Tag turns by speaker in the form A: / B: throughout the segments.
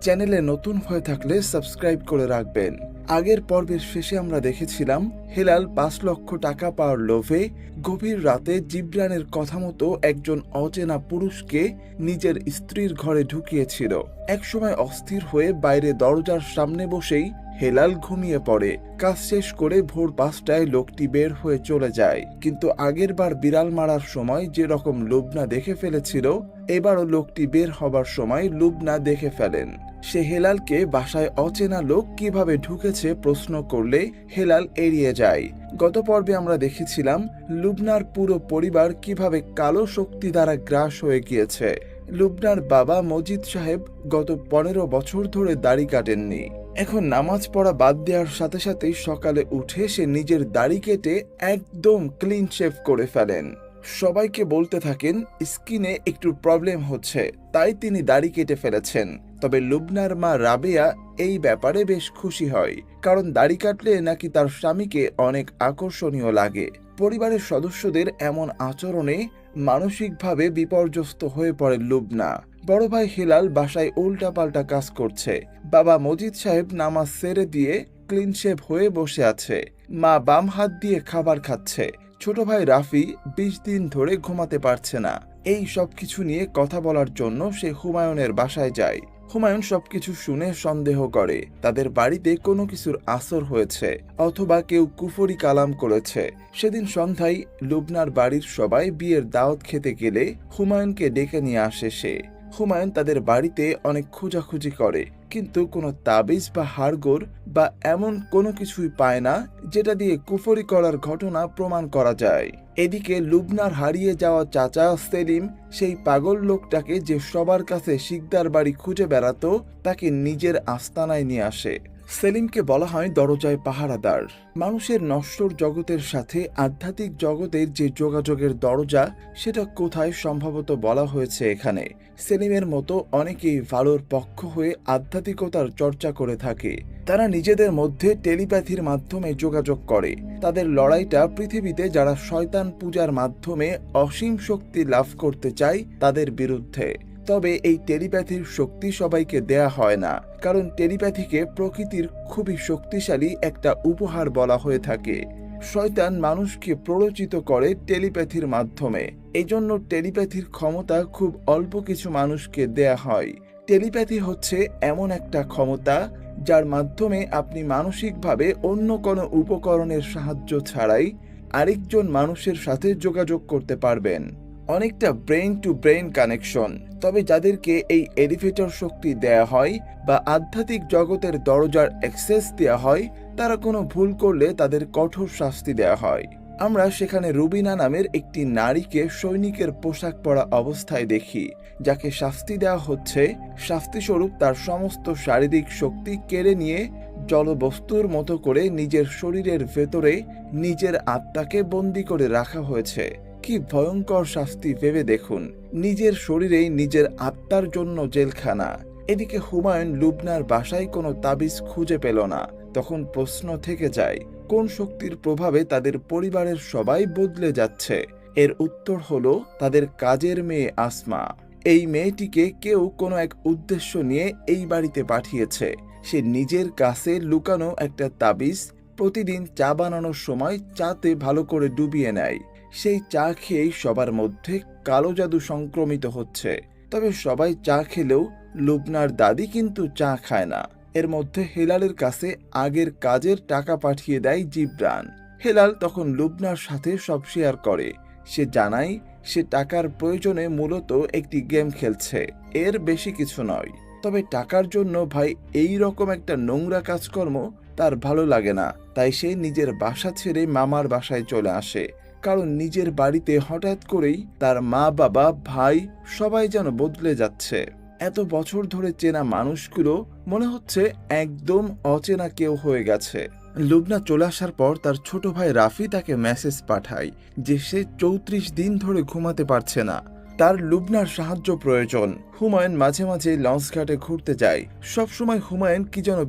A: চ্যানেলে নতুন হয়ে থাকলে সাবস্ক্রাইব করে রাখবেন। আগের পর্বের শেষে আমরা দেখেছিলাম হেলাল ৫ লক্ষ টাকা পাওয়ার লোভে গভীর রাতে জিবরানের কথা মতো একজন অচেনা পুরুষকে নিজের স্ত্রীর ঘরে ঢুকিয়েছিল। একসময় অস্থির হয়ে বাইরে দরজার সামনে বসেই হেলাল ঘুমিয়ে পড়ে। কাজ শেষ করে ভোর ৫টায় লোকটি বের হয়ে চলে যায়। কিন্তু আগের বার বিড়াল মারার সময় যেরকম লুবনা দেখে ফেলেছিল, এবারও লোকটি বের হবার সময় লুবনা দেখে ফেলেন। সে হেলালকে বাসায় অচেনা লোক কিভাবে ঢুকেছে প্রশ্ন করলে হেলাল এড়িয়ে যায়। গত পর্বে আমরা দেখেছিলাম লুবনার পুরো পরিবার কিভাবে কালো শক্তি দ্বারা গ্রাস হয়ে গিয়েছে। লুবনার বাবা মজিদ সাহেব গত ১৫ বছর ধরে দাড়ি কাটেননি। এখন নামাজ পড়া বাদ দেওয়ার সাথে সাথেই সকালে উঠে সে নিজের দাড়ি কেটে একদম ক্লিন শেভ করে ফেলেন। সবাইকে বলতে থাকেন স্কিনে একটু প্রবলেম হচ্ছে, তাই তিনি দাড়ি কেটে ফেলেছেন। তবে লুবনার মা রাবেয়া এই ব্যাপারে বেশ খুশি হয়, কারণ দাড়ি কাটলে নাকি তার স্বামীকে অনেক আকর্ষণীয় লাগে। পরিবারের সদস্যদের এমন আচরণে মানসিকভাবে বিপর্যস্ত হয়ে পড়ে লুবনা। বড় ভাই হেলাল বাসায় উল্টাপাল্টা কাজ করছে। বাবা মজিদ সাহেব নামাজ সেরে দিয়ে ক্লিন শেভ হয়ে বসে আছে। মা বাম হাত দিয়ে খাবার খাচ্ছে। ছোট ভাই রাফি ২০ দিন ধরে ঘুমাতে পারছে না। এই সবকিছু নিয়ে কথা বলার জন্য সে হুমায়ুনের বাসায় যায়। হুমায়ুন সবকিছু শুনে সন্দেহ করে তাদের বাড়িতে কোনো কিছুর আসর হয়েছে, অথবা কেউ কুফরি কালাম করেছে। সেদিন সন্ধ্যায় লুবনার বাড়ির সবাই বিয়ের দাওয়াত খেতে গেলে হুমায়ুনকে ডেকে নিয়ে আসে সে। হুমায়ুন তাদের বাড়িতে অনেক খোঁজাখুঁজি করে, কিন্তু কোনো তাবিজ বা হাড়গোড় বা এমন কোনো কিছুই পায় না যেটা দিয়ে কুফরি করার ঘটনা প্রমাণ করা যায়। এদিকে লুবনার হারিয়ে যাওয়া চাচা সেলিম সেই পাগল লোকটাকে যে সবার কাছে শিকদার বাড়ি খুঁজে বেড়াতো, তাকে নিজের আস্তানায় নিয়ে আসে। সেলিমকে বলা হয় দরজায় পাহারাদার। মানুষের নশ্বর জগতের সাথে আধ্যাত্মিক জগতের যে যোগাযোগের দরজা, সেটা কোথায় সম্ভবত বলা হয়েছে এখানে। সেলিমের মতো অনেকেই ভালোর পক্ষ হয়ে আধ্যাত্মিকতার চর্চা করে থাকে। তারা নিজেদের মধ্যে টেলিপ্যাথির মাধ্যমে যোগাযোগ করে। তাদের লড়াইটা পৃথিবীতে যারা শয়তান পূজার মাধ্যমে অসীম শক্তি লাভ করতে চায় তাদের বিরুদ্ধে। তবে এই টেলিপ্যাথির শক্তি সবাইকে দেয়া হয় না, কারণ টেলিপ্যাথিকে প্রকৃতির খুবই শক্তিশালী একটা উপহার বলা হয়ে থাকে। শয়তান মানুষকে প্ররোচিত করে টেলিপ্যাথির মাধ্যমে। এজন্য টেলিপ্যাথির ক্ষমতা খুব অল্প কিছু মানুষকে দেয়া হয়। টেলিপ্যাথি হচ্ছে এমন একটা ক্ষমতা যার মাধ্যমে আপনি মানসিকভাবে অন্য কোনো উপকরণের সাহায্য ছাড়াই আরেকজন মানুষের সাথে যোগাযোগ করতে পারবেন। অনেকটা ব্রেইন টু ব্রেইন কানেকশন। তবে যাদেরকে এই এলিভেটর শক্তি দেয়া হয় বা আধ্যাত্মিক জগতের দরজার অ্যাক্সেস দেয়া হয়, তারা কোনো ভুল করলে তাদের কঠোর শাস্তি দেয়া হয়। আমরা সেখানে রুবিনা নামের একটি নারীকে সৈনিকের পোশাক পরা অবস্থায় দেখি, যাকে শাস্তি দেওয়া হচ্ছে শাস্তিস্বরূপ তার সমস্ত শারীরিক শক্তি কেড়ে নিয়ে জলবস্তুর মতো করে নিজের শরীরের ভেতরে নিজের আত্মাকে বন্দী করে রাখা হয়েছে। কি ভয়ঙ্কর শাস্তি ভেবে দেখুন, নিজের শরীরেই নিজের আত্মার জন্য জেলখানা। এদিকে হুমায়ুন লুবনার বাসায় কোনো তাবিজ খুঁজে পেল না। তখন প্রশ্ন থেকে যায়, কোন শক্তির প্রভাবে তাদের পরিবারের সবাই বদলে যাচ্ছে? এর উত্তর হলো তাদের কাজের মেয়ে আসমা। এই মেয়েটিকে কেউ কোনো এক উদ্দেশ্য নিয়ে এই বাড়িতে পাঠিয়েছে। সে নিজের কাছে লুকানো একটা তাবিজ প্রতিদিন চা বানানোর সময় চাতে ভালো করে ডুবিয়ে নেয়। সেই চা খেয়েই সবার মধ্যে কালো জাদু সংক্রমিত হচ্ছে। তবে সবাই চা খেলেও লুবনার দাদি কিন্তু চা খায় না। এর মধ্যে হেলালের কাছে আগের কাজের টাকা পাঠিয়ে দেয় জিবরান। হেলাল তখন লুবনার সাথে সব শেয়ার করে। সে জানায় সে টাকার প্রয়োজনে মূলত একটি গেম খেলছে, এর বেশি কিছু নয়। তবে টাকার জন্য ভাই এই রকম একটা নোংরা কাজকর্ম তার ভালো লাগে না। তাই সে নিজের বাসা ছেড়ে মামার বাসায় চলে আসে, কারণ নিজের বাড়িতে হঠাৎ করেই তার মা বাবা ভাই সবাই যেন বদলে যাচ্ছে। এত বছর ধরে চেনা মানুষগুলো মনে হচ্ছে একদম অচেনা কেউ হয়ে গেছে। লুবনা চলে আসার পর তার ছোট ভাই রাফি তাকে মেসেজ পাঠায় যে সে ৩৪ দিন ধরে ঘুমাতে পারছে না, তার লুবনার সাহায্য প্রয়োজন। হুমায়ুন মাঝে মাঝে লঞ্চ ঘাটে ঘুরতে যায়। সবসময় হুমায়ুন কি যেন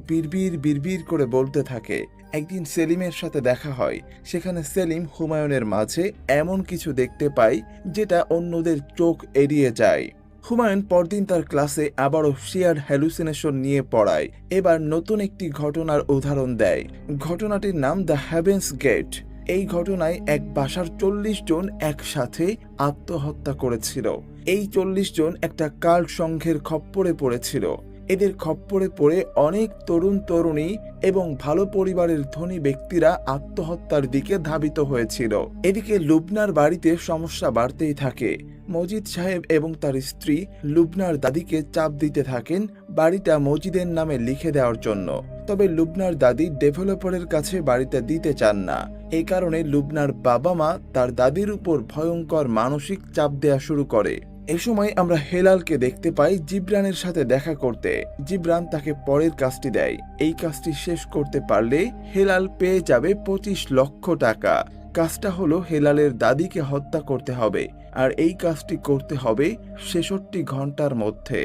A: বিড়বিড় করে বলতে থাকে। একদিন সেলিমের সাথে দেখা হয়। সেখানে সেলিম হুমায়ুনের মাঝে এমন কিছু দেখতে পায় যেটা অন্যদের চোখ এড়িয়ে যায়। হুমায়ুন পরদিন তার ক্লাসে আবারও শেয়ার্ড হ্যালুসিনেশন নিয়ে পড়ায়। এবার নতুন একটি ঘটনার উদাহরণ দেয়। ঘটনাটির নাম দ্য হ্যাভেন্স গেট। এই ঘটনায় এক বাসার 40 জন একসাথে আত্মহত্যা করেছিল। এই 40 জন একটা কাল্ট সংঘের খপ্পরে পড়েছিল। এদের খপ্পরে পড়ে অনেক তরুণ তরুণী এবং ভালো পরিবারের ধনী ব্যক্তিরা আত্মহত্যার দিকে ধাবিত হয়েছিল। এদিকে লুবনার বাড়িতে সমস্যা বাড়তেই থাকে। মজিদ সাহেব এবং তার স্ত্রী লুবনার দাদিকে চাপ দিতে থাকেন বাড়িটা মজিদের নামে লিখে দেওয়ার জন্য। তবে লুবনার দাদি ডেভেলপারের কাছে বাড়িটা দিতে চান না। এই কারণে লুবনার বাবা মা তার দাদির উপর ভয়ঙ্কর মানসিক চাপ দেয়া শুরু করে। এই সময় আমরা হেলালকে দেখতে পাই জিবরানের সাথে দেখা করতে। জিবরান তাকে পরের কাজটি দেয়। এই কাজটি শেষ করতে পারলে হেলাল পেয়ে যাবে 25 লক্ষ টাকা। কাজটা হলো হেলালের দাদিকে হত্যা করতে হবে, আর এই কাজটি করতে হবে 66 ঘন্টার মধ্যে।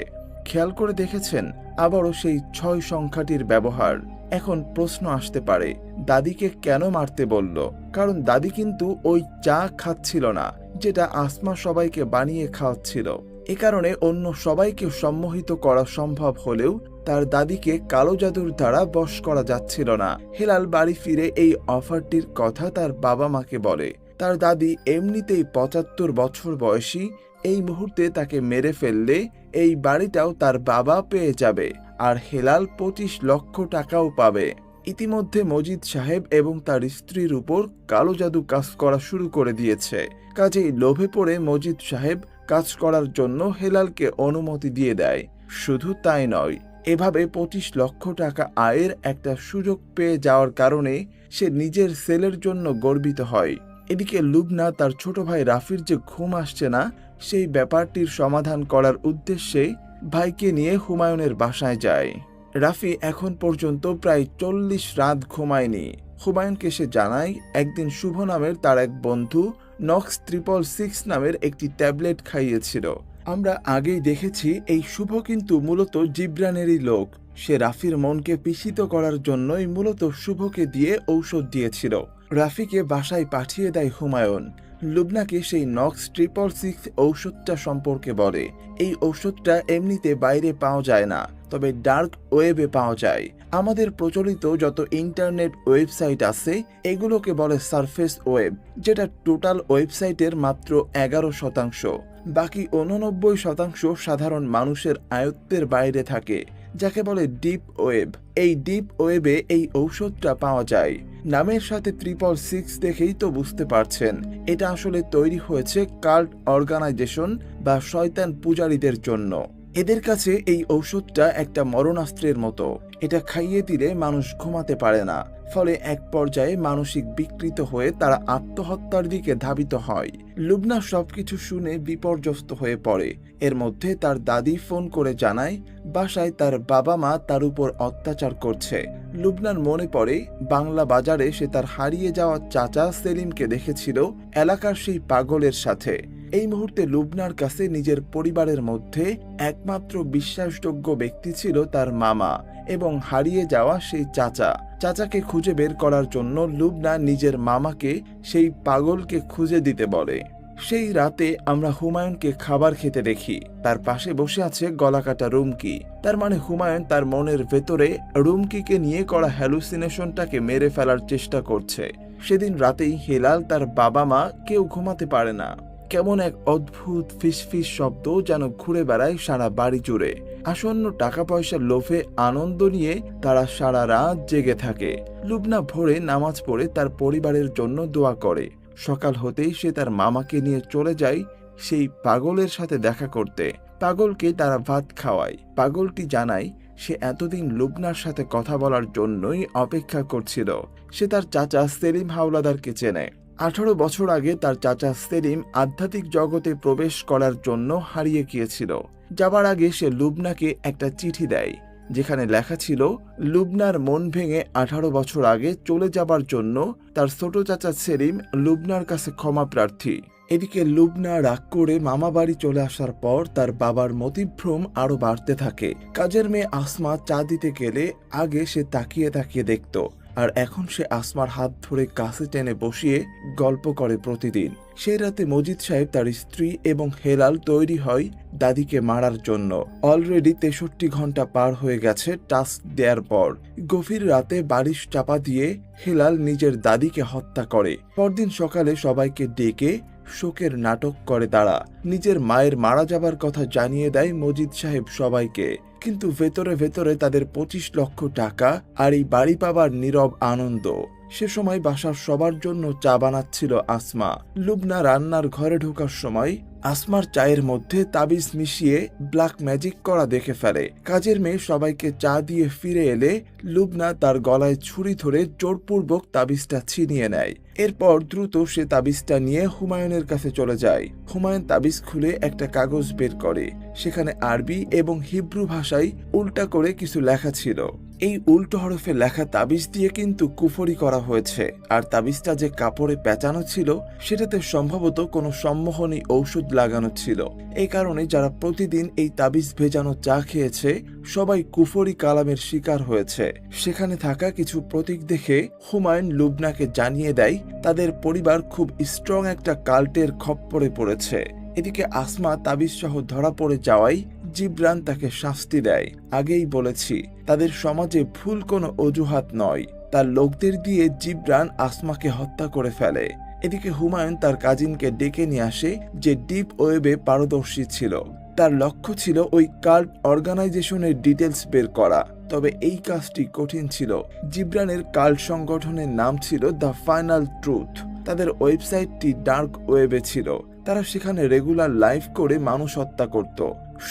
A: খেয়াল করে দেখেছেন আবারও সেই 6 সংখ্যাটির ব্যবহার। এখন প্রশ্ন আসতে পারে, দাদিকে কেন মারতে বলল? কারণ দাদি কিন্তু ওই চা খাচ্ছিল না যেটা আসমা সবাইকে বানিয়ে খাওয়াচ্ছিল। এ কারণে অন্য সবাইকে সম্মোহিত করা সম্ভব হলেও তার দাদিকে কালো জাদুর দ্বারা বশ করা যাচ্ছিল না। হেলাল বাড়ি ফিরে এই অফারটির কথা তার বাবা মাকে বলে। তার দাদি এমনিতেই 75 বছর বয়সী। এই মুহূর্তে তাকে মেরে ফেললে এই বাড়িটাও তার বাবা পেয়ে যাবে, আর হেলাল 25 লক্ষ টাকাও পাবে। ইতিমধ্যে মজিদ সাহেব এবং তার স্ত্রীর উপর কালো জাদু কাজ করা শুরু করে দিয়েছে। কাজেই লোভে পড়ে মজিদ সাহেব কাজ করার জন্য হেলালকে অনুমতি দিয়ে দেয়। শুধু তাই নয়, এভাবে 25 লক্ষ টাকা আয়ের একটা সুযোগ পেয়ে যাওয়ার কারণে সে নিজের ছেলের জন্য গর্বিত হয়। এদিকে লুবনা তার ছোট ভাই রাফির যে ঘুম আসছে না, সেই ব্যাপারটির সমাধান করার উদ্দেশ্যে ভাইকে নিয়ে হুমায়ুনের বাসায় যায়। রাফি এখন পর্যন্ত প্রায় 40 রাত ঘুমায়নি। হুমায়ুনকে সে জানায় একদিন শুভ নামের তার এক বন্ধু নক্স 666 নামের একটি ট্যাবলেট খাইয়েছিল। আমরা আগেই দেখেছি এই শুভ কিন্তু মূলত জিবরানেরই লোক। সে রাফির মনকে পিষিত করার জন্যই মূলত শুভকে দিয়ে ঔষধ দিয়েছিল। রাফিকে বাসায় পাঠিয়ে দেয় হুমায়ুন। লুবনাকে সেই নক্স 666 ঔষধটা সম্পর্কে বলে। এই ঔষধটা এমনিতে বাইরে পাওয়া যায় না, তবে ডার্ক ওয়েবে পাওয়া যায়। আমাদের প্রচলিত যত ইন্টারনেট ওয়েবসাইট আছে এগুলোকে বলে সারফেস ওয়েব, যেটা টোটাল ওয়েবসাইটের মাত্র 11%। বাকি 89% সাধারণ মানুষের আয়ত্তের বাইরে থাকে, যাকে বলে ডিপ ওয়েব। এই ডিপ ওয়েবে এই ঔষধটা পাওয়া যায়। নামের সাথে 666 দেখেই তো বুঝতে পারছেন এটা আসলে তৈরি হয়েছে কাল্ট অর্গানাইজেশন বা শয়তান পূজারীদের জন্য। এদের কাছে এই ঔষধটা একটা মরণাস্ত্রের মতো। এটা খাইয়ে দিলে মানুষ ঘুমাতে পারে না, ফলে এক পর্যায়ে মানসিক বিকৃত হয়ে তারা আত্মহত্যার দিকে ধাবিত হয়। লুবনা সবকিছু শুনে বিপর্যস্ত হয়ে পড়ে। এর মধ্যে তার দাদি ফোন করে জানায় বাসায় তার বাবা মা তার উপর অত্যাচার করছে। লুবনার মনে পড়ে বাংলা বাজারে সে তার হারিয়ে যাওয়া চাচা সেলিমকে দেখেছিল এলাকার সেই পাগলের সাথে। এই মুহূর্তে লুবনার কাছে নিজের পরিবারের মধ্যে একমাত্র বিশ্বাসযোগ্য ব্যক্তি ছিল তার মামা এবং হারিয়ে যাওয়া সেই চাচা। চাচাকে খুঁজে বের করার জন্য লুবনা নিজের মামাকে সেই পাগলকে খুঁজে দিতে বলে। সেই রাতে আমরা হুমায়ুনকে খাবার খেতে দেখি। তার পাশে বসে আছে গলাকাটা রুমকি। তার মানে হুমায়ুন তার মনের ভেতরে রুমকিকে নিয়ে করা হ্যালুসিনেশনটাকে মেরে ফেলার চেষ্টা করছে। সেদিন রাতেই হেলাল, তার বাবা মা কেউ ঘুমাতে পারে না। কেমন এক অদ্ভুত ফিসফিস শব্দ যেন ঘুরে বেড়ায় সারা বাড়ি জুড়ে। আসন্ন টাকা পয়সার লোভে আনন্দ নিয়ে তারা সারা রাত জেগে থাকে। লুবনা ভোরে নামাজ পড়ে তার পরিবারের জন্য দোয়া করে। সকাল হতেই সে তার মামাকে নিয়ে চলে যায় সেই পাগলের সাথে দেখা করতে। পাগলকে তারা ভাত খাওয়ায়। পাগলটি জানায় সে এতদিন লুবনার সাথে কথা বলার জন্যই অপেক্ষা করছিল। সে তার চাচা সেলিম হাওলাদারকে চেনে। 18 বছর আগে তার চাচা সেলিম আধ্যাত্মিক জগতে প্রবেশ করার জন্য হারিয়ে গিয়েছিল। যাবার আগে সে লুবনাকে একটা চিঠি দেয়, যেখানে লেখা ছিল লুবনার মন ভেঙে 18 বছর আগে চলে যাবার জন্য তার ছোট চাচা সেলিম লুবনার কাছে ক্ষমা প্রার্থী। এদিকে লুবনা রাগ করে মামা বাড়ি চলে আসার পর তার বাবার মতিভ্রম আরো বাড়তে থাকে। কাজের মেয়ে আসমা চা দিতে গেলে আগে সে তাকিয়ে তাকিয়ে দেখত, আর এখন সে আসমার হাত ধরে কাছে টেনে বসিয়ে গল্প করে প্রতিদিন। সেই রাতে মজিদ সাহেব, তার স্ত্রী এবং হেলাল তৈরি হয় দাদিকে মারার জন্য। অলরেডি 63 ঘন্টা পার হয়ে গেছে টাস্ক দেওয়ার পর। গভীর রাতে বালিশ চাপা দিয়ে হেলাল নিজের দাদিকে হত্যা করে। পরদিন সকালে সবাইকে ডেকে শোকের নাটক করে তারা। নিজের মায়ের মারা যাবার কথা জানিয়ে দেয় মজিদ সাহেব সবাইকে, কিন্তু ভেতরে ভেতরে তাদের 25 লক্ষ টাকা আর এই বাড়ি পাবার নীরব আনন্দ। সে সময় বাসার সবার জন্য চা বানাচ্ছিল আসমা। লুবনা রান্নার ঘরে ঢোকার সময় আসমার চায়ের মধ্যে তাবিজ মিশিয়ে ব্ল্যাক ম্যাজিক করা দেখে ফেলে। কাজের মেয়ে সবাইকে চা দিয়ে ফিরে এলে লুবনা তার গলায় ছুরি ধরে জোরপূর্বক তাবিজটা ছিনিয়ে নেয়। এরপর দ্রুত সে তাবিজটা নিয়ে হুমায়ুনের কাছে চলে যায়। হুমায়ুন তাবিজ খুলে একটা কাগজ বের করে। সেখানে আরবি এবং হিব্রু ভাষায় উল্টা করে কিছু লেখা ছিল। এই উল্টো হরফে লেখা তাবিজ দিয়ে কিন্তু কুফরি করা হয়েছে। আর তাবিজটা যে কাপড়ে পেঁচানো ছিল সেটাতে সম্ভবত কোনো সম্মোহনী ঔষধ লাগানো ছিল। এই কারণে যারা প্রতিদিন এই তাবিজ ভেজানো চা খেয়েছে সবাই কুফরি কালামের শিকার হয়েছে। সেখানে থাকা কিছু প্রতীক দেখে হুমায়ুন লুবনাকে জানিয়ে দেয় তাদের পরিবার খুব স্ট্রং একটা কাল্টের খপ্পরে পড়েছে। এদিকে আসমা তাবিজ সহ ধরা পড়ে যাওয়ায় জিবরান তাকে শাস্তি দেয়। আগেই বলেছি তাদের সমাজে ভুল কোনো অজুহাত নয়। তার লোকদের দিয়ে জিবরান আসমাকে হত্যা করে ফেলে। এদিকে হুমায়ুন তার কাজিনকে ডেকে নিয়ে আসে, যে ডিপ ওয়েবে পারদর্শী ছিল। তার লক্ষ্য ছিল ওই কাল্ট অর্গানাইজেশনের ডিটেলস বের করা। তবে এই কাজটি কঠিন ছিল। জিবরানের কাল্ট সংগঠনের নাম ছিল দ্য ফাইনাল ট্রুথ। তাদের ওয়েবসাইটটি ডার্ক ওয়েবে ছিল। তারা সেখানে রেগুলার লাইভ করে মানুষ হত্যা করত।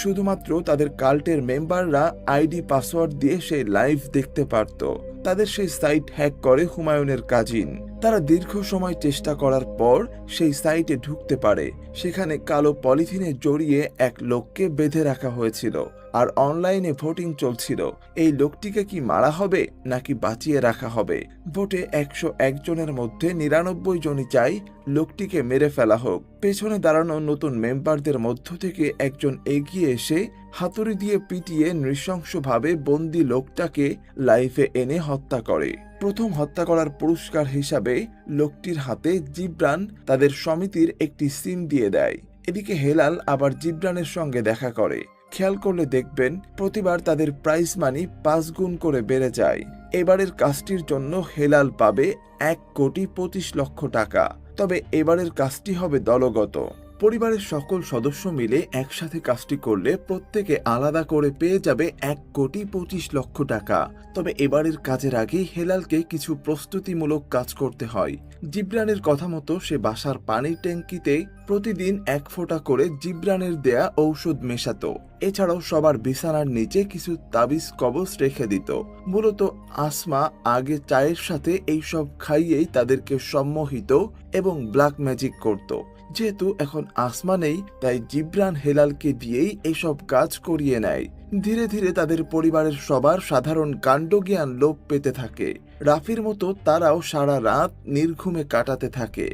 A: শুধুমাত্র তাদের কাল্টের মেম্বাররা আইডি পাসওয়ার্ড দিয়ে সেই লাইভ দেখতে পারত। তাদের সেই সাইট হ্যাক করে হুমায়ুনের কাজিন। তারা দীর্ঘ সময় চেষ্টা করার পর সেই সাইটে ঢুকতে পারে। সেখানে কালো পলিথিনে জড়িয়ে এক লোককে বেঁধে রাখা হয়েছিল আর অনলাইনে ভোটিং চলছিল। এই লোকটিকে কি মারা হবে নাকি বাঁচিয়ে রাখা হবে। ভোটে 101 জনের মধ্যে 99 জনই চাই লোকটিকে মেরে ফেলা হোক। পেছনে দাঁড়ানো নতুন মেম্বারদের মধ্য থেকে একজন এগিয়ে এসে হাতুড়ি দিয়ে পিটিয়ে নৃশংসভাবে বন্দি লোকটাকে লাইফে এনে হত্যা করে। প্রথম হত্যা করার পুরস্কার হিসাবে লোকটির হাতে জিবরান তাদের সমিতির একটি সিম দিয়ে দেয়। এদিকে হেলাল আবার জিবরানের সঙ্গে দেখা করে। খেয়াল করলে দেখবেন প্রতিবার তাদের প্রাইজ মানি 5 গুণ করে বেড়ে যায়। এবারের কাজটির জন্য হেলাল পাবে 1,25,00,000 টাকা। তবে এবারের কাজটি হবে দলগত। পরিবারের সকল সদস্য মিলে একসাথে কাজটি করলে প্রত্যেকে আলাদা করে পেয়ে যাবে 1,25,00,000 টাকা। তবে এবারের কাজের আগে হেলালকে কিছু প্রস্তুতিমূলক কাজ করতে হয়। জিবরানের কথা মতো সে বাসার পানির ট্যাঙ্কিতে প্রতিদিন 1 ফোঁটা করে জিবরানের দেয়া ঔষধ মেশাতো। এছাড়াও সবার বিছানার নিচে কিছু তাবিজ কবজ রেখে দিত। মূলত আসমা আগে চায়ের সাথে এইসব খাইয়েই তাদেরকে সম্মোহিত এবং ব্ল্যাক ম্যাজিক করত। যেহেতু এখন আসমা নেই, তাই জিবরান হেলালকে দিয়েই এসব কাজ করিয়ে নেয়। ধীরে ধীরে তাদের পরিবারের সবার সাধারণ কাণ্ডজ্ঞান লোপ পেতে থাকে। রাফির মতো তারাও সারা রাত নির্ঘুমে কাটাতে থাকে।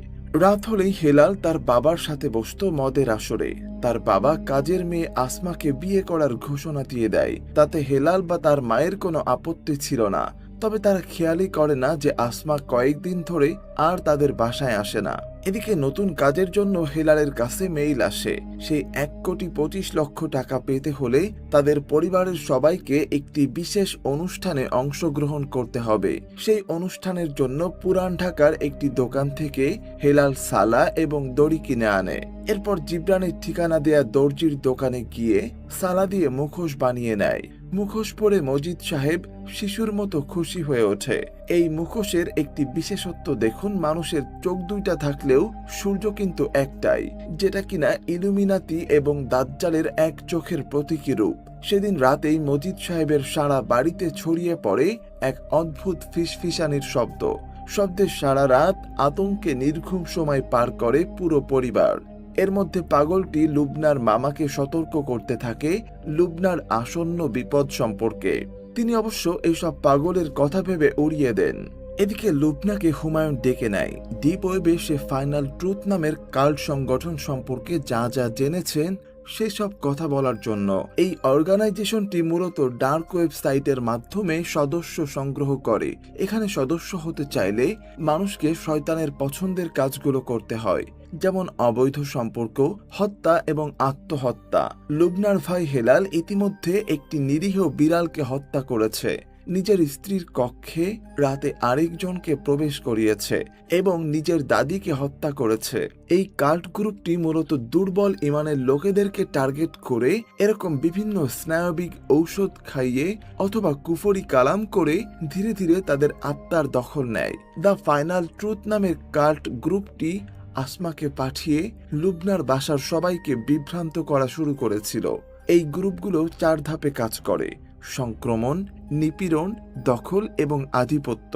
A: রাত হলেই হেলাল তার বাবার সাথে বসতো মদের আসরে। তার বাবা কাজের মেয়ে আসমাকে বিয়ে করার ঘোষণা দিয়ে দেয়। তাতে হেলাল বা তার মায়ের কোনো আপত্তি ছিল না। তবে তারা খেয়ালই করে না যে আসমা কয়েকদিন ধরে আর তাদের বাসায় আসে না। এদিকে নতুন কাজের জন্য হেলালের কাছে মেইল আসে। সেই 1,25,00,000 টাকা পেতে হলে তাদের পরিবারের সবাইকে একটি বিশেষ অনুষ্ঠানে অংশগ্রহণ করতে হবে। সেই অনুষ্ঠানের জন্য পুরান ঢাকার একটি দোকান থেকে হেলাল সালা এবং দড়ি কিনে আনে। এরপর জিবরানের ঠিকানা দেয়া দর্জির দোকানে গিয়ে সালা দিয়ে মুখোশ বানিয়ে নেয়। মুখোশ পরে মজিদ সাহেব শিশুর মতো খুশি হয়ে ওঠে। এই মুখোশের একটি বিশেষত্ব দেখুন, মানুষের চোখ দুইটা থাকলেও সূর্য কিন্তু একটাই, যেটা কিনা ইলুমিনাতি এবং দাজ্জালের এক চোখের প্রতীকী রূপ। সেদিন রাতেই মজিদ সাহেবের সারা বাড়িতে ছড়িয়ে পড়ে এক অদ্ভুত ফিসফিসানির শব্দ। শব্দে সারা রাত আতঙ্কে নির্ঘুম সময় পার করে পুরো পরিবার। এর মধ্যে পাগলটি লুবনার মামাকে সতর্ক করতে থাকে লুবনার আসন্ন বিপদ সম্পর্কে। তিনি অবশ্য এইসব পাগলের কথা ভেবে উড়িয়ে দেন। এদিকে লুবনাকে হুমায়ুন ডেকে নেয়। ডিপ ওয়েবে সে ফাইনাল ট্রুথ নামের কাল্ট সংগঠন সম্পর্কে যা যা জেনেছেন সেসব কথা বলার জন্য। এই অর্গানাইজেশনটি মূলত ডার্ক ওয়েবসাইটের মাধ্যমে সদস্য সংগ্রহ করে। এখানে সদস্য হতে চাইলে মানুষকে শয়তানের পছন্দের কাজগুলো করতে হয়, যেমন অবৈধ সম্পর্ক, হত্যা এবং আত্মহত্যা। লুবনার ভাই হেলাল ইতিমধ্যে একটি নিরীহ বিড়ালকে হত্যা করেছে, নিজের স্ত্রীর কক্ষে রাতে আরেকজনকে প্রবেশ করিয়েছে এবং নিজের দাদিকে হত্যা করেছে। এই কাল্ট গ্রুপটি মূলত দুর্বল ইমানের লোকেদেরকে টার্গেট করে এরকম বিভিন্ন স্নায়বিক ঔষধ খাইয়ে অথবা কুফরি কালাম করে ধীরে ধীরে তাদের আত্মার দখল নেয়। দ্য ফাইনাল ট্রুথ নামের কাল্ট গ্রুপটি আসমাকে পাঠিয়ে লুবনার বাসার সবাইকে বিভ্রান্ত করা শুরু করেছিল। এই গ্রুপগুলো 4 ধাপে কাজ করে: সংক্রমণ, নিপীড়ন, দখল এবং আধিপত্য।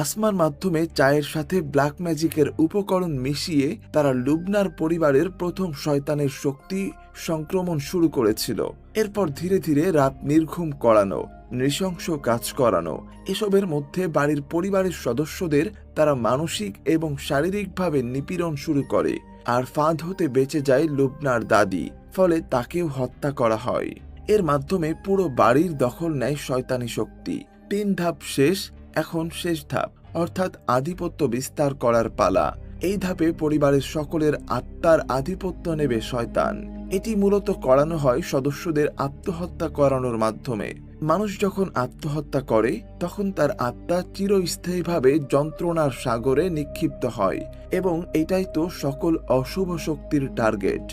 A: আসমার মাধ্যমে চায়ের সাথে ব্ল্যাক ম্যাজিকের উপকরণ মিশিয়ে তারা লুবনার পরিবারের প্রথম শয়তানের শক্তি সংক্রমণ শুরু করেছিল। এরপর ধীরে ধীরে রাত নির্ঘুম করানো, নৃশংস কাজ করানো, এসবের মধ্যে বাড়ির পরিবারের সদস্যদের তারা মানসিক এবং শারীরিকভাবে নিপীড়ন শুরু করে। আর ফাঁদ হতে বেঁচে যায় লুবনার দাদি, ফলে তাকেও হত্যা করা হয়। এর মাধ্যমে পুরো বাড়ির দখল নেয় শয়তানি শক্তি। 3 ধাপ শেষ, এখন শেষ ধাপ, অর্থাৎ আধিপত্য বিস্তার করার পালা। এই ধাপে পরিবারের সকলের আত্মার আধিপত্য নেবে শয়তান। এটি মূলত করানো হয় সদস্যদের আত্মহত্যা করানোর মাধ্যমে। মানুষ যখন আত্মহত্যা করে তখন তার আত্মা চিরস্থায়ীভাবে যন্ত্রণার সাগরে নিক্ষিপ্ত হয়, এবং এটাই তো সকল অশুভ শক্তির টার্গেট।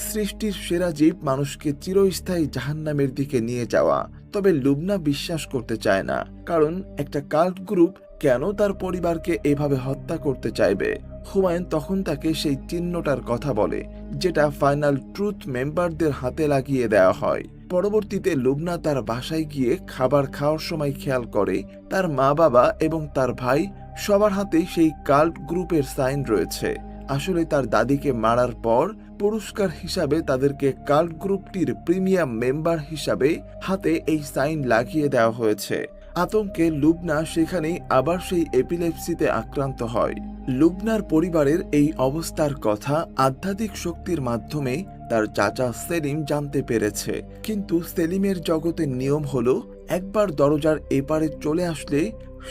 A: সৃষ্টির সেরা জীব মানুষকে চিরস্থায়ী জাহান্নামের দিকে নিয়ে যাওয়া। তবে লুবনা বিশ্বাস করতে চায় না, কারণ একটা কাল্ট গ্রুপ কেন তার পরিবারকে এভাবে হত্যা করতে চাইবে। হুমায়ুন তখন তাকে সেই চিহ্নটার কথা বলে, যেটা ফাইনাল ট্রুথ মেম্বারদের হাতে লাগিয়ে দেওয়া হয়। পরবর্তীতে লুবনা তার বাসায় গিয়ে খাবার খাওয়ার সময় খেয়াল করে তার মা বাবা এবং তার ভাই সবার হাতে সেই কাল্ট গ্রুপের সাইন রয়েছে। আসলে তার দাদিকে মারার পর পুরস্কার হিসাবে তাদেরকে কাল্ট গ্রুপটির প্রিমিয়াম মেম্বার হিসাবে হাতে এই সাইন লাগিয়ে দেওয়া হয়েছে। আতঙ্কে লুবনা সেখানেই আবার সেই এপিলেপসিতে আক্রান্ত হয়। লুবনার পরিবারের এই অবস্থার কথা আধ্যাত্মিক শক্তির মাধ্যমে তার চাচা সেলিম জানতে পেরেছে, কিন্তু সেলিমের জগতের নিয়ম হলো একবার দরজার এপারে চলে আসলে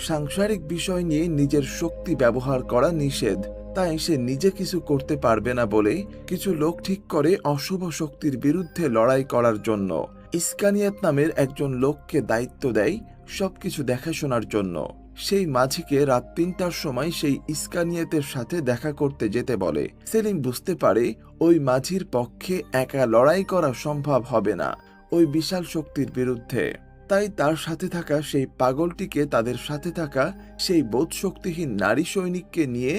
A: সাংসারিক বিষয় নিয়ে নিজের শক্তি ব্যবহার করা নিষেধ। তাই সে নিজে কিছু করতে পারবে না বলে কিছু লোক ঠিক করে অশুভ শক্তির বিরুদ্ধে লড়াই করার জন্য ইস্কানিয়াত নামের একজন লোককে দায়িত্ব দেয় সবকিছু দেখাশোনার জন্য। সেই মাঝিকে রাত 3টার সময় সেই ইস্কানিয়াতের সাথে দেখা করতে যেতে বলে। সেলিম বুঝতে পারে ওই মাঝির পক্ষে একা লড়াই করা সম্ভব হবে না ওই বিশাল শক্তির বিরুদ্ধে। তাই তার সাথে থাকা সেই পাগলটিকে তাদের সাথে থাকা সেই বোধশক্তিহীন নারী সৈনিককে নিয়ে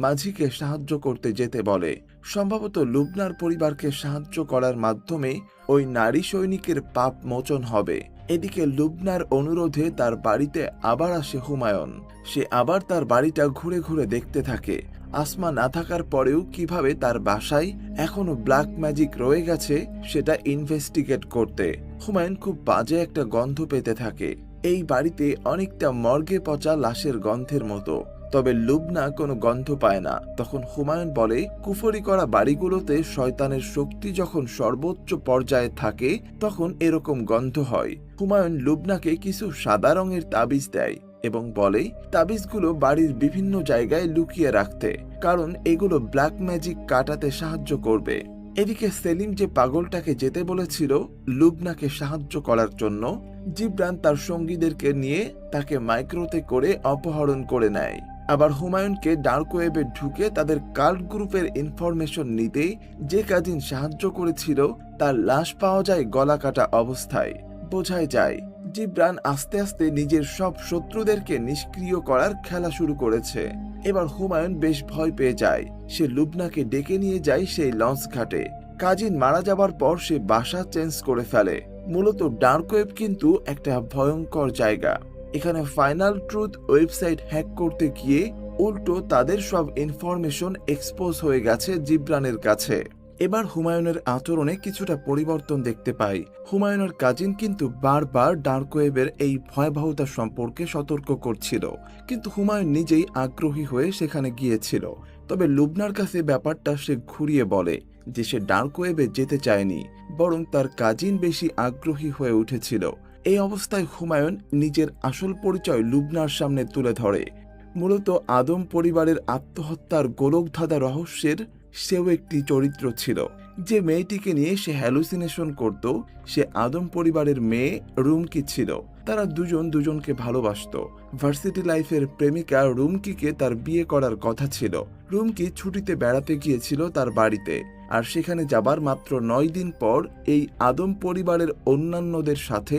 A: মাঝিকে সাহায্য করতে যেতে বলে। সম্ভবত লুবনার পরিবারকে সাহায্য করার মাধ্যমে ওই নারী সৈনিকের পাপ মোচন হবে। এদিকে লুবনার অনুরোধে তার বাড়িতে আবার আসে হুমায়ুন। সে আবার তার বাড়িটা ঘুরে ঘুরে দেখতে থাকে, আসমা না থাকার পরেও কিভাবে তার বাসায় এখনো ব্ল্যাক ম্যাজিক রয়ে গেছে সেটা ইনভেস্টিগেট করতে। হুমায়ুন খুব বাজে একটা গন্ধ পেতে থাকে। এই বাড়িতে অনেকটা মর্গে পচা লাশের গন্ধের মতো, তবে লুবনা কোনো গন্ধ পায় না। তখন হুমায়ুন বলে, কুফরি করা বাড়িগুলোতে শয়তানের শক্তি যখন সর্বোচ্চ পর্যায়ে থাকে তখন এরকম গন্ধ হয়। হুমায়ুন লুবনাকে কিছু সাদা রঙের তাবিজ দেয় এবং বলে তাবিজগুলো বাড়ির বিভিন্ন জায়গায় লুকিয়ে রাখতে, কারণ এগুলো ব্ল্যাক ম্যাজিক কাটাতে সাহায্য করবে। এদিকে সেলিম যে পাগলটাকে যেতে বলেছিল লুবনাকে সাহায্য করার জন্য, জিবরান তার সঙ্গীদেরকে নিয়ে তাকে মাইক্রোতে করে অপহরণ করে নেয়। আবার হুমায়ুনকে ডার্ক ওয়েবে ঢুকে তাদের কাল্ট গ্রুপের ইনফরমেশন নিতে যে কাজিন সাহায্য করেছিল তার লাশ পাওয়া যায় গলা কাটা অবস্থায়। বোঝাই যায় জিবরান আস্তে আস্তে নিজের সব শত্রুদেরকে নিষ্ক্রিয় করার খেলা শুরু করেছে। এবার হুমায়ুন বেশ ভয় পেয়ে যায়। সে লুবনাকে ডেকে নিয়ে যায় সেই লঞ্চ ঘাটে। কাজিন মারা যাবার পর সে বাসা চেঞ্জ করে ফেলে। মূলত ডার্ক ওয়েব কিন্তু একটা ভয়ঙ্কর জায়গা। এখানে ফাইনাল ট্রুথ ওয়েবসাইট হ্যাক করতে গিয়ে উল্টো তাদের সব ইনফরমেশন এক্সপোজ হয়ে গেছে জিবরানের কাছে। এবার হুমায়ুনের আচরণে কিছুটা পরিবর্তন দেখতে পাই। হুমায়ুনের কাজিন কিন্তু বারবার ডার্ক ওয়েবের এই ভয়াবহতা সম্পর্কে সতর্ক করছিল, কিন্তু হুমায়ুন নিজেই আগ্রহী হয়ে সেখানে গিয়েছিল। তবে লুবনার কাছে ব্যাপারটা সে ঘুরিয়ে বলে, যে সে ডার্ক ওয়েবে যেতে চায়নি, বরং তার কাজিন বেশি আগ্রহী হয়ে উঠেছিল। এই অবস্থায় হুমায়ুন নিজের আসল পরিচয় লুবনার সামনে তুলে ধরে। মূলত আদম পরিবারের আত্মহত্যার গোলকধাঁধা রহস্যের সেও একটি চরিত্র ছিল। যে মেয়েটিকে নিয়ে সে হ্যালুসিনেশন করত, সে আদম পরিবারের মেয়ে রুমকি ছিল। তারা দুজন দুজনকে ভালোবাসত। ভার্সিটি লাইফের প্রেমিকা রুমকিকে তার বিয়ে করার কথা ছিল। রুমকি ছুটিতে বেড়াতে গিয়েছিল তার বাড়িতে, আর সেখানে যাবার মাত্র 9 দিন পর এই আদম পরিবারের অন্যান্যদের সাথে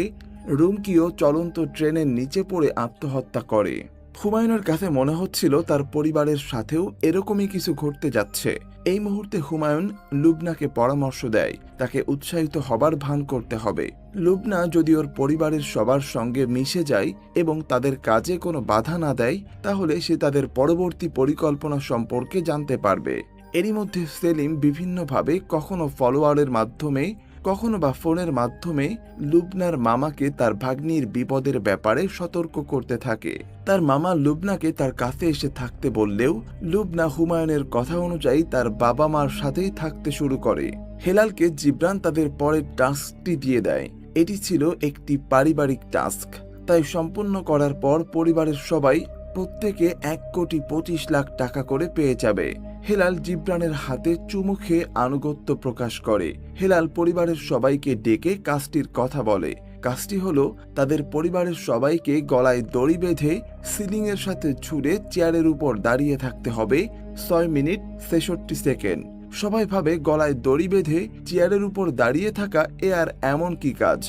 A: রুমকিও চলন্ত ট্রেনের নিচে পড়ে আত্মহত্যা করে। হুমায়ুনের কাছে মনে হচ্ছিল তার পরিবারের সাথেও এরকমই কিছু ঘটতে যাচ্ছে। এই মুহূর্তে হুমায়ুন লুবনাকে পরামর্শ দেয় তাকে উৎসাহিত হবার ভান করতে হবে। লুবনা যদি ওর পরিবারের সবার সঙ্গে মিশে যায় এবং তাদের কাজে কোনো বাধা না দেয়, তাহলে সে তাদের পরবর্তী পরিকল্পনা সম্পর্কে জানতে পারবে। এরই মধ্যে সেলিম বিভিন্নভাবে কখনো ফলোয়ারের মাধ্যমে, কখনো বা ফোনের মাধ্যমে লুবনার মামাকে তার ভাগ্নির বিপদের ব্যাপারে সতর্ক করতে থাকে। তার মামা লুবনাকে তার কাছে এসে থাকতে বললেও লুবনা হুমায়ুনের কথা অনুযায়ী তার বাবা মার সাথেই থাকতে শুরু করে। হেলালকে জিবরান তাদের পরের টাস্কটি দিয়ে দেয়। এটি ছিল একটি পারিবারিক টাস্ক, তাই সম্পূর্ণ করার পর পরিবারের সবাই প্রত্যেকে 1,25,00,000 টাকা করে পেয়ে যাবে। হেলাল জিবরানের হাতে চুমু খেয়ে আনুগত্য প্রকাশ করে। হেলাল পরিবারের সবাইকে ডেকে কাজটির কথা বলে। কাজটি হলো তাদের পরিবারের সবাইকে গলায় দড়ি বেঁধে সিলিংয়ের সাথে ঝুলে চেয়ারের উপর দাঁড়িয়ে থাকতে হবে 6 মিনিট 66 সেকেন্ড। সবাই ভাবে গলায় দড়ি বেঁধে চেয়ারের উপর দাঁড়িয়ে থাকা এ আর এমন কি কাজ।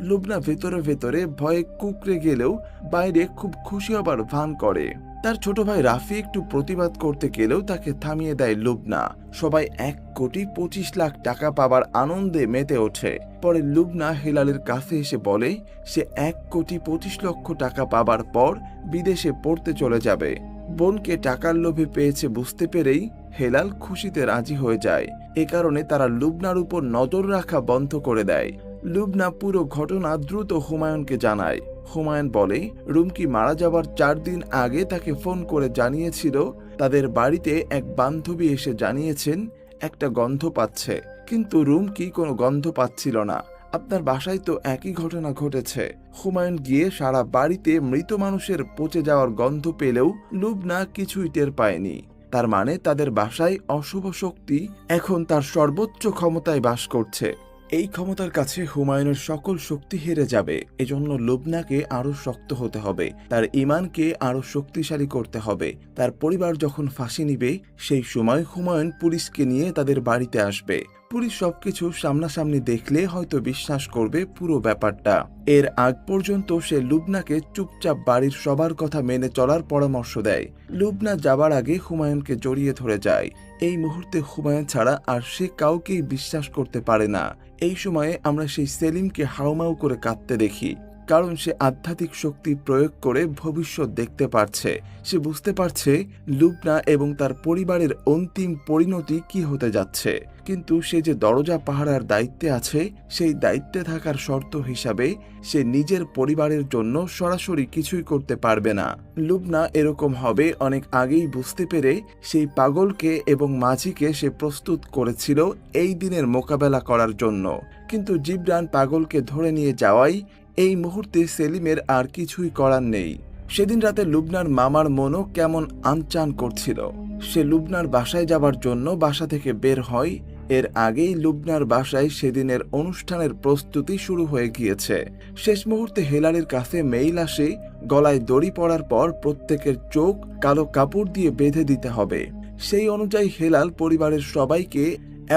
A: লুবনা ভেতরে ভেতরে ভয়ে কুঁকড়ে গেলেও বাইরে খুব খুশি হবার ভান করে। তার ছোট ভাই রাফি একটু প্রতিবাদ করতে গেলেও তাকে থামিয়ে দেয় লুবনা। সবাই 1,25,00,000 টাকা পাবার আনন্দে মেতে ওঠে। পরে লুবনা হেলালের কাছে এসে বলে সে 1,25,00,000 টাকা পাবার পর বিদেশে পড়তে চলে যাবে। বোনকে টাকার লোভে পেয়েছে বুঝতে পেরেই হেলাল খুশিতে রাজি হয়ে যায়। এ কারণে তারা লুবনার উপর নজর রাখা বন্ধ করে দেয়। লুবনা পুরো ঘটনা দ্রুত হুমায়ুনকে জানায়। হুমায়ুন বলে রুমকি মারা যাবার 4 দিন আগে তাকে ফোন করে জানিয়েছিল তাদের বাড়িতে এক বান্ধবী এসে জানিয়েছেন একটা গন্ধ পাচ্ছে, কিন্তু রুমকি কোনো গন্ধ পাচ্ছিল না। আপনার বাসায় তো একই ঘটনা ঘটেছে। হুমায়ুন গিয়ে সারা বাড়িতে মৃত মানুষের পচে যাওয়ার গন্ধ পেলেও লুবনা কিছুই টের পায়নি। তার মানে তাদের বাসায় অশুভ শক্তি এখন তার সর্বোচ্চ ক্ষমতায় বাস করছে। এই ক্ষমতার কাছে হুমায়ুনের সকল শক্তি হেরে যাবে। এজন্য লুবনাকে আরো শক্ত হতে হবে, তার ঈমানকে আরো শক্তিশালী করতে হবে। তার পরিবার যখন ফাঁসি নিবে সেই সময় হুমায়ুন পুলিশকে নিয়ে তাদের বাড়িতে আসবে। পুলিশ সবকিছু সামনাসামনি দেখলে হয়তো বিশ্বাস করবে পুরো ব্যাপারটা। এর আগ পর্যন্ত সে লুবনাকে চুপচাপ বাড়ির সবার কথা মেনে চলার পরামর্শ দেয়। লুবনা যাবার আগে হুমায়ুনকে জড়িয়ে ধরে যায়। এই মুহূর্তে হুমায়ুন ছাড়া আর সে কাউকেই বিশ্বাস করতে পারে না। এই সময়ে আমরা সেই সেলিমকে হাউমাউ করে কাঁদতে দেখি, কারণ সে আধ্যাত্মিক শক্তি প্রয়োগ করে ভবিষ্যৎ দেখতে পারছে। সে বুঝতে পারছে লুবনা এবং তার পরিবারের অন্তিম পরিণতি কি হতে যাচ্ছে। কিন্তু সে যে দরজা পাহারার দায়িত্বে আছে, সেই দায়িত্বে থাকার শর্ত হিসাবে সে নিজের পরিবারের জন্য সরাসরি কিছুই করতে পারবে না। লুবনা এরকম হবে অনেক আগেই বুঝতে পেরে সেই পাগলকে এবং মাঝিকে সে প্রস্তুত করেছিল এই দিনের মোকাবেলা করার জন্য। কিন্তু জিবরান পাগলকে ধরে নিয়ে যাওয়াই এই মুহূর্তে সেলিমের আর কিছুই করার নেই। সেদিন রাতে লুবনার মামার মনও কেমন আনচান করছিল। সে লুবনার বাসায় যাবার জন্য বাসা থেকে বের হয়। এর আগেই লুবনার বাসায় সেদিনের অনুষ্ঠানের প্রস্তুতি শুরু হয়ে গিয়েছে। শেষ মুহূর্তে হেলালের কাছে মেইল আসে গলায় দড়ি পড়ার পর প্রত্যেকের চোখ কালো কাপড় দিয়ে বেঁধে দিতে হবে। সেই অনুযায়ী হেলাল পরিবারের সবাইকে,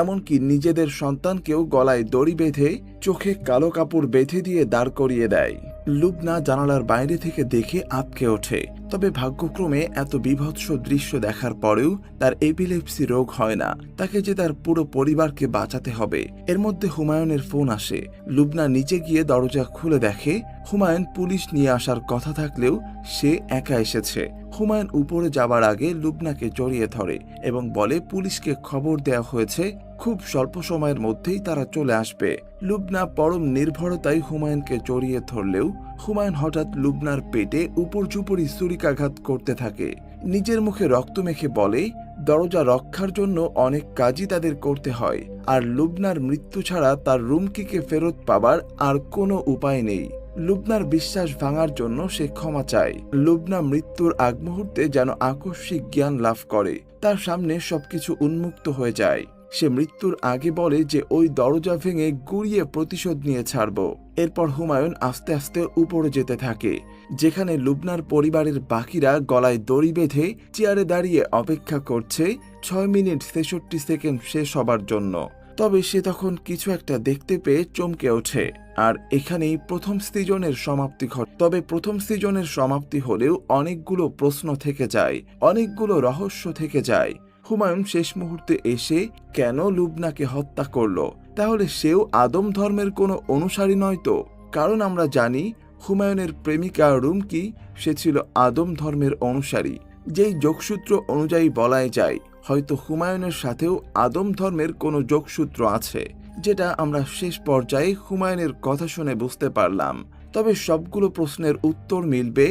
A: এমনকি নিজেদের সন্তানকেও গলায় দড়ি বেঁধে চোখে কালো কাপড় বেঁধে দিয়ে দাঁড় করিয়ে দেয়। লুবনা জানালার বাইরে থেকে দেখে আঁতকে ওঠে। তবে ভাগ্যক্রমে এত বীভৎস দৃশ্য দেখার পরেও তার এপিলেপসি রোগ হয় না। তাকে যে তার পুরো পরিবারকে বাঁচাতে হবে। এর মধ্যে হুমায়ুনের ফোন আসে। লুবনা নিচে গিয়ে দরজা খুলে দেখে হুমায়ুন পুলিশ নিয়ে আসার কথা থাকলেও সে একা এসেছে। হুমায়ুন উপরে যাবার আগে লুবনাকে জড়িয়ে ধরে এবং বলে পুলিশকে খবর দেওয়া হয়েছে, খুব স্বল্প সময়ের মধ্যেই তারা চলে আসবে। লুবনা পরম নির্ভরতায় হুমায়ুনকে জড়িয়ে ধরলেও হুমায়ুন হঠাৎ লুবনার পেটে উপর্যুপরি ছুরিকাঘাত করতে থাকে। নিজের মুখে রক্ত মেখে বলে, দরজা রক্ষার জন্য অনেক কাজই তাদের করতে হয়, আর লুবনার মৃত্যু ছাড়া তার রুমকিকে ফেরত পাবার আর কোনো উপায় নেই। লুবনার বিশ্বাস ভাঙার জন্য সে ক্ষমা চায়। লুবনা মৃত্যুর আগ মুহূর্তে যেন আকস্মিক জ্ঞান লাভ করে, তার সামনে সবকিছু উন্মুক্ত হয়ে যায়। সে মৃত্যুর আগে বলে যে ওই দরজা ভেঙে গুড়িয়ে প্রতিশোধ নিয়ে ছাড়ব। এরপর হুমায়ুন আস্তে আস্তে উপরে যেতে থাকে, যেখানে লুবনার পরিবারের বাকিরা গলায় দড়ি বেঁধে চেয়ারে দাঁড়িয়ে অপেক্ষা করছে 6 মিনিট 63 সেকেন্ড শেষ হবার জন্য। তবে সে তখন কিছু একটা দেখতে পেয়ে চমকে ওঠে, আর এখানেই প্রথম সিজনের সমাপ্তি ঘটে। তবে প্রথম সিজনের সমাপ্তি হলেও অনেকগুলো প্রশ্ন থেকে যায়, অনেকগুলো রহস্য থেকে যায়। হুমায়ুন শেষ মুহূর্তে এসে কেন লুবনাকে হত্যা করলো? তাহলে সেও আদম ধর্মের কোনো অনুসারী নয় তো? কারণ আমরা জানি হুমায়ুনের প্রেমিকা রুমকি, সে ছিল আদম ধর্মের অনুসারী। যেই যোগসূত্র অনুযায়ী বলাই যায় হয়তো হুমায়ুনের সাথেও আদম ধর্মের কোনো যোগসূত্র আছে, যেটা আমরা শেষ পর্যায়ে হুমায়ুনের কথা শুনে বুঝতে পারলাম। তবে সবগুলো প্রশ্নের উত্তর মিলবে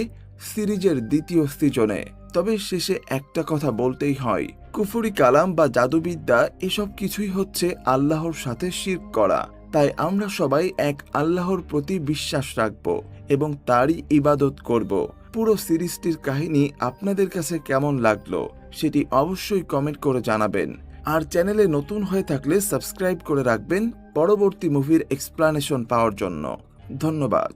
A: সিরিজের দ্বিতীয় সিজনে। তবে শেষে একটা কথা বলতেই হয়, কুফরি কালাম বা জাদুবিদ্যা এসব কিছুই হচ্ছে আল্লাহর সাথে শিরক করা। তাই আমরা সবাই এক আল্লাহর প্রতি বিশ্বাস রাখব এবং তারই ইবাদত করব। পুরো সিরিজটির কাহিনী আপনাদের কাছে কেমন লাগলো সেটি অবশ্যই কমেন্ট করে জানাবেন। আর চ্যানেলে নতুন হয়ে থাকলে সাবস্ক্রাইব করে রাখবেন পরবর্তী মুভির এক্সপ্লানেশন পাওয়ার জন্য। ধন্যবাদ।